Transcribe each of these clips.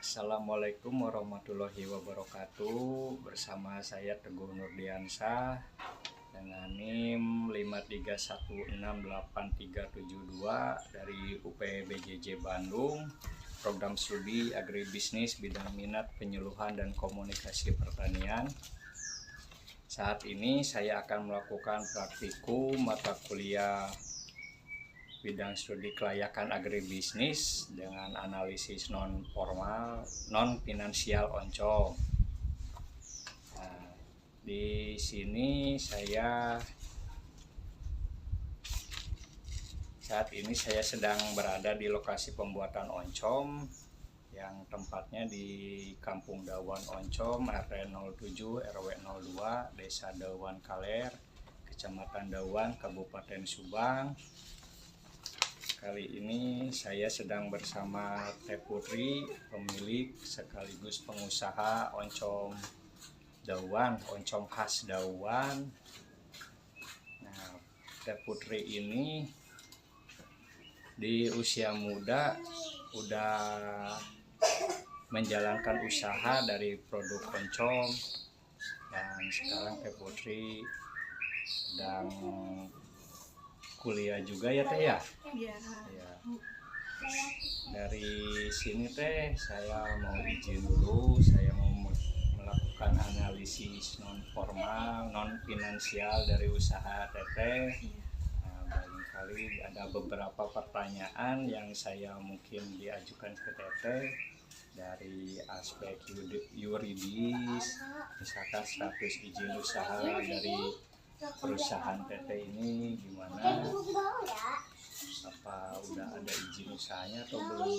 Assalamualaikum warahmatullahi wabarakatuh. Bersama saya Teguh Nurdiansyah dengan NIM 5316832 dari UPBJJ Bandung, Program Studi Agribisnis Bidang Minat Penyuluhan dan Komunikasi Pertanian. Saat ini saya akan melakukan praktikum mata kuliah bidang studi kelayakan agribisnis dengan analisis non formal non finansial oncom. Nah, di sini saat ini saya sedang berada di lokasi pembuatan oncom yang tempatnya di Kampung Dawan Oncom RT 07 RW 02 Desa Dawan Kaler, Kecamatan Dawan, Kabupaten Subang. Kali ini saya sedang bersama Teh Putri, pemilik sekaligus pengusaha oncom Dawan, oncom khas Dawan. Nah, Teh Putri ini di usia muda udah menjalankan usaha dari produk oncom, dan sekarang Teh Putri sedang kuliah juga ya Teh ya? Iya. Ya. Dari sini Teh saya mau izin dulu, saya mau melakukan analisis non formal, non finansial dari usaha Teteh. Nah, barangkali ada beberapa pertanyaan yang saya mungkin diajukan ke Teteh dari aspek yuridis, misalkan status izin usaha dari perusahaan Teteh ini gimana, apa udah ada izin usahanya atau belum?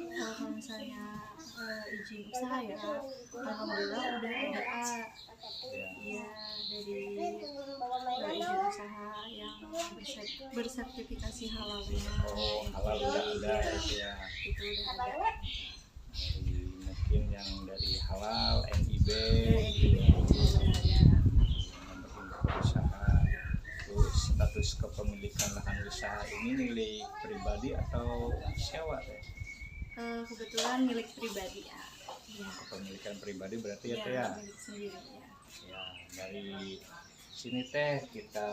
Kalau misalnya izin usaha ya, alhamdulillah udah ada. Ya, dari izin usaha yang bersertifikasi halalnya. Oh, halal udah ada ya. Itu udah ada. Dari mungkin yang dari halal NIB, Ya, itu udah ada. usaha. Terus status kepemilikan lahan usaha ini milik pribadi atau sewa Teh? Kebetulan milik pribadi ya. Ya. Kepemilikan pribadi berarti ya Ya, Teh ya? milik sendiri ya. Ya, dari sini Teh kita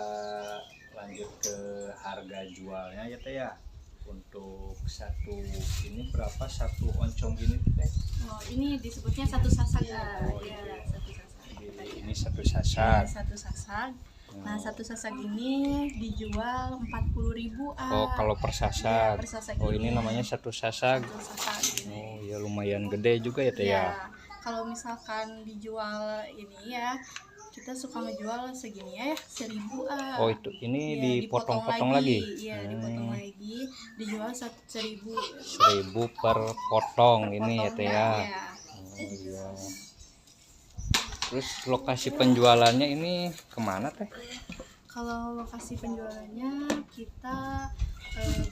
lanjut ke harga jualnya ya Teh ya. Untuk satu ini berapa satu oncom ini Teh? Oh, ini disebutnya satu sasak. Oh, Ya, satu sasak. Ini satu sasak. Satu sasak. Nah, satu sasak ini dijual 40.000. Oh, kalau per sasak. Ya, per sasak oh, ini namanya satu sasak. Satu sasak ini. Oh, ya lumayan gede juga ya Teh ya. Kalau misalkan dijual ini ya, kita suka ngejual segini ya, 1.000. Oh, itu ini ya, dipotong-potong lagi. Iya, dipotong lagi, dijual 1.000. 1.000 per potong ini ya Teh ya. Ya. Oh, iya. Terus lokasi penjualannya ini kemana Teh? Kalau lokasi penjualannya kita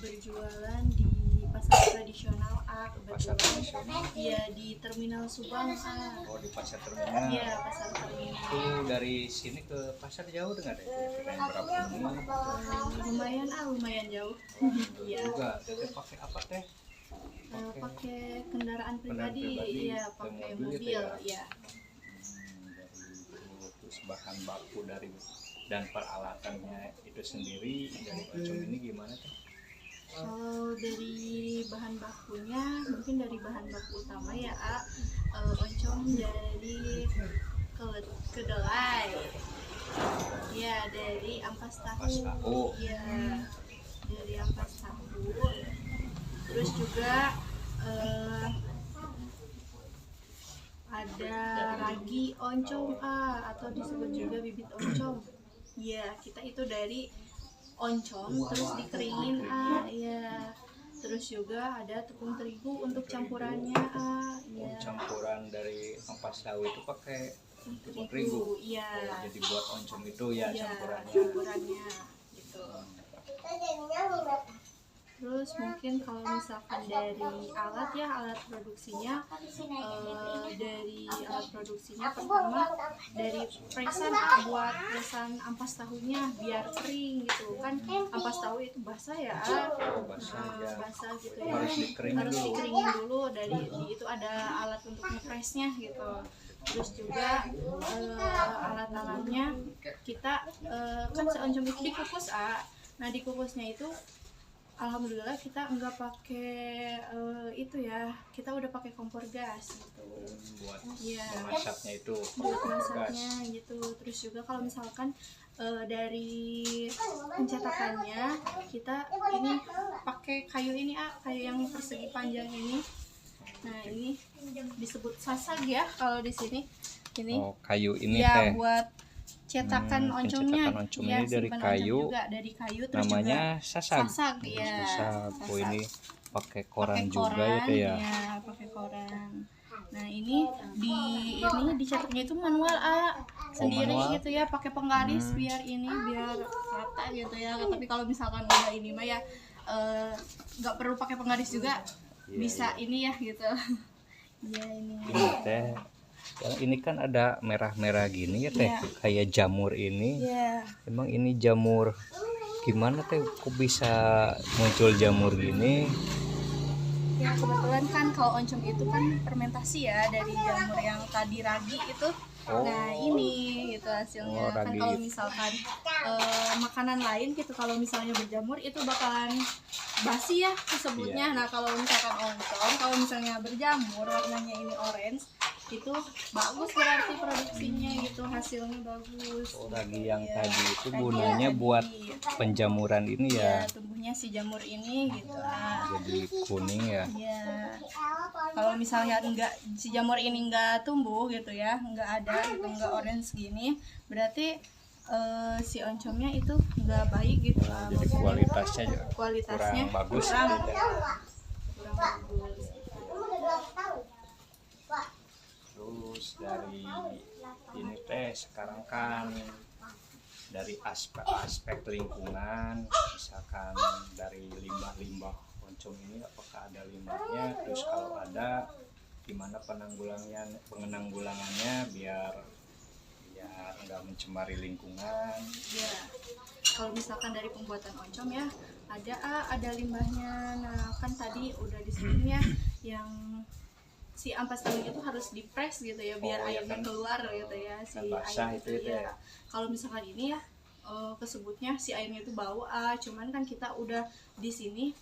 berjualan di pasar tradisional A. Pasar tradisional? Iya, di Terminal Subang A. Oh, di pasar terminal. Iya, pasar terminal. Itu dari sini ke pasar jauh dengan Teh? Berapa menit? Lumayan jauh. Iya. Juga Teh pakai apa Teh? Pakai kendaraan pribadi. Iya, pakai mobil ya. Terus bahan baku dari dan peralatannya itu sendiri dari oncom ini gimana Teh? Kalau dari bahan bakunya, mungkin dari bahan baku utama ya oncom dari kedelai, ya dari ampas tahu, ya dari ampas tahu. Terus juga ada ragi oncom atau disebut juga bibit oncom. Ya, kita itu dari oncom terus dikeringin ya. Terus juga ada tepung terigu untuk campurannya ya. Campuran dari ampas tahu itu pakai tepung terigu. Iya. Jadi buat oncom itu ya, ya campurannya gitu. Terus mungkin kalau misalkan dari alat ya, alat produksinya, dari alat produksinya pertama dari presan buat presan ampas tahunya biar kering gitu kan. Ampas tahu itu basah ya, basah ya. basah gitu ya, Harus dikeringin harus dulu. dikeringin dulu. Dari itu ada alat untuk ngepresnya gitu. Terus juga alat-alatnya kita kan seoncom itu dikukus. Nah dikukusnya itu alhamdulillah kita nggak pakai itu ya, kita udah pakai kompor gas gitu. Buat Iya, memasaknya itu buat gas. masaknya gitu. Terus juga kalau misalkan dari pencetakannya kita ini pakai kayu ini, kayu yang persegi panjang ini. Nah ini disebut sasag ya kalau di sini. Ini Oh, kayu ini ya teh buat cetakan oncomnya. pencetakan oncom Ya, ini dari simpan kayu, oncom juga dari kayu. Terus namanya juga sasag. sasag ya. Sasag. Oh, Sasag. ini pakai koran Pakai juga ya teh ya. pakai koran. Nah ini dicetaknya itu manual sendiri manual? gitu ya, pakai penggaris biar rata gitu ya. Tapi kalau misalkan udah ini mah ya nggak perlu pakai penggaris juga, Iya, bisa ini ya gitu. Iya ini. Ini teh yang ini kan ada merah-merah gini ya teh, Iya. kayak jamur ini. Iya. Emang ini jamur gimana teh, kok bisa muncul jamur gini? Ya kebetulan kan kalau oncom itu kan fermentasi ya dari jamur yang tadi ragi itu. Oh. Nah ini gitu hasilnya. Oh, Kan ragi. kalau misalkan makanan lain gitu, kalau misalnya berjamur itu bakalan basi ya disebutnya. Iya. Nah kalau misalkan oncom, kalau misalnya berjamur warnanya ini orange, itu bagus berarti produksinya gitu, hasilnya bagus. Oh, ragi yang Iya, tadi itu ragi gunanya yang buat tadi. penjamuran ini Ya, ya. tumbuhnya si jamur ini gitu. Nah, Jadi kuning ya. iya. Kalau misalnya si jamur ini nggak tumbuh gitu ya, nggak ada gitu, nggak orange gini, berarti si oncomnya itu nggak baik gitu lah. Jadi kualitasnya Kualitasnya kurang bagus kurang, gitu ya. kurang bagus. Terus dari ini teh sekarang kan dari aspek lingkungan, misalkan dari limbah-limbah oncom ini, apakah ada limbahnya? Terus kalau ada, gimana penanggulangannya biar nggak mencemari lingkungan? Ya, kalau misalkan dari pembuatan oncom ya ada limbahnya. Nah kan tadi udah disebutin ya, yang si ampas tahu itu harus dipres gitu ya biar Oh, ya airnya kan. keluar gitu ya, si Kan basah air itu itu ya. ya. Kalau misalkan ini ya kesebutnya si airnya itu bau, cuman kan kita udah di sini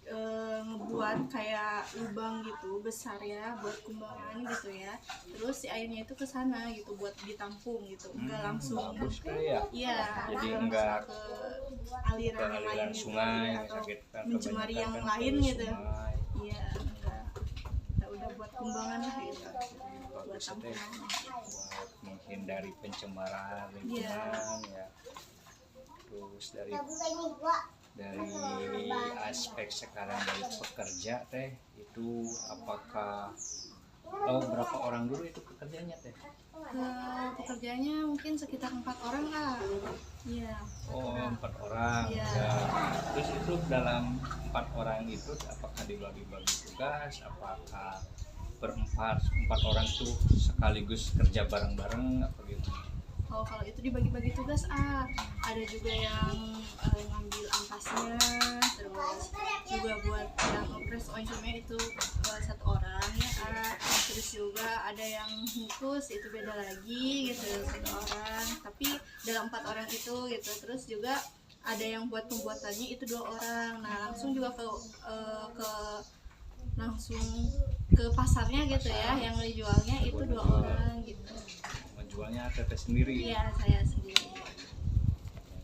ngebuat kayak lubang gitu besar ya buat kumbangan gitu ya. Terus si airnya itu ke sana gitu buat ditampung gitu, enggak langsung. Bagus tuh ya. Iya, Jadi langsung enggak ke ke aliran yang lain aliran gitu, sungai atau gitu kan, mencemari kebanyakan yang kan lain ke gitu. sungai. Iya, enggak. Kita udah buat kumbangan lah gitu. Buat Bagus teh tampungan. buat menghindari pencemaran lingkungan ya. Terus dari aspek sekarang dari pekerja teh itu apakah berapa orang dulu itu pekerjanya teh? Pekerjaannya mungkin sekitar 4 orang lah. Iya. 4 orang. Iya. Ya. Terus itu dalam 4 orang itu apakah dibagi-bagi tugas? Apakah empat orang itu sekaligus kerja bareng-bareng apa gitu? Oh, kalau itu dibagi-bagi tugas, ada juga yang ngambil ampasnya, terus juga buat yang ngepres oncomnya itu 1 orang ya, terus juga ada yang ngukus itu beda lagi gitu 1 orang, tapi dalam 4 orang itu gitu. Terus juga ada yang buat pembuatannya itu 2 orang. Nah langsung juga langsung ke pasarnya gitu ya, yang dijualnya itu 2 orang gitu. Menjualnya teteh sendiri. Iya, saya sendiri.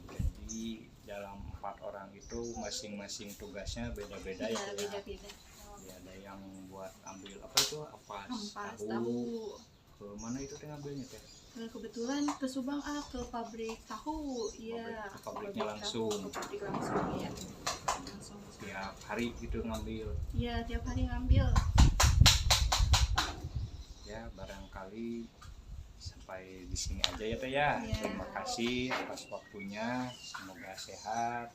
Jadi dalam 4 orang itu masing-masing tugasnya beda-beda Iya, ya. beda-beda. Ya, ada yang buat ambil apa itu Ampas tahu. tahu. Ke mana itu teh ngambilnya teh? Kebetulan ke Subang, ke pabrik tahu. Iya, Ke pabriknya tahu, langsung. ke pabrik langsung ya. Langsung. Tiap hari gitu ngambil. Iya, tiap hari ngambil. Ya barangkali sampai di sini aja ya teh ya. Iya. Terima kasih atas waktunya, semoga sehat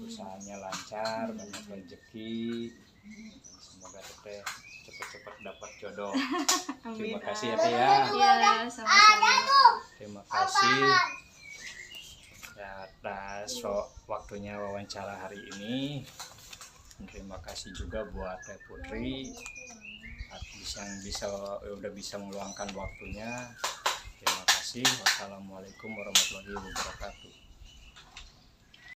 usahanya lancar, banyak rezeki. Semoga Teteh cepat-cepat dapat jodoh. Terima kasih ya Teh ya. Iya, sama-sama. Terima kasih atas waktunya wawancara hari ini. Terima kasih juga buat Teh Putri yang udah bisa meluangkan waktunya. Terima kasih. Wassalamualaikum warahmatullahi wabarakatuh.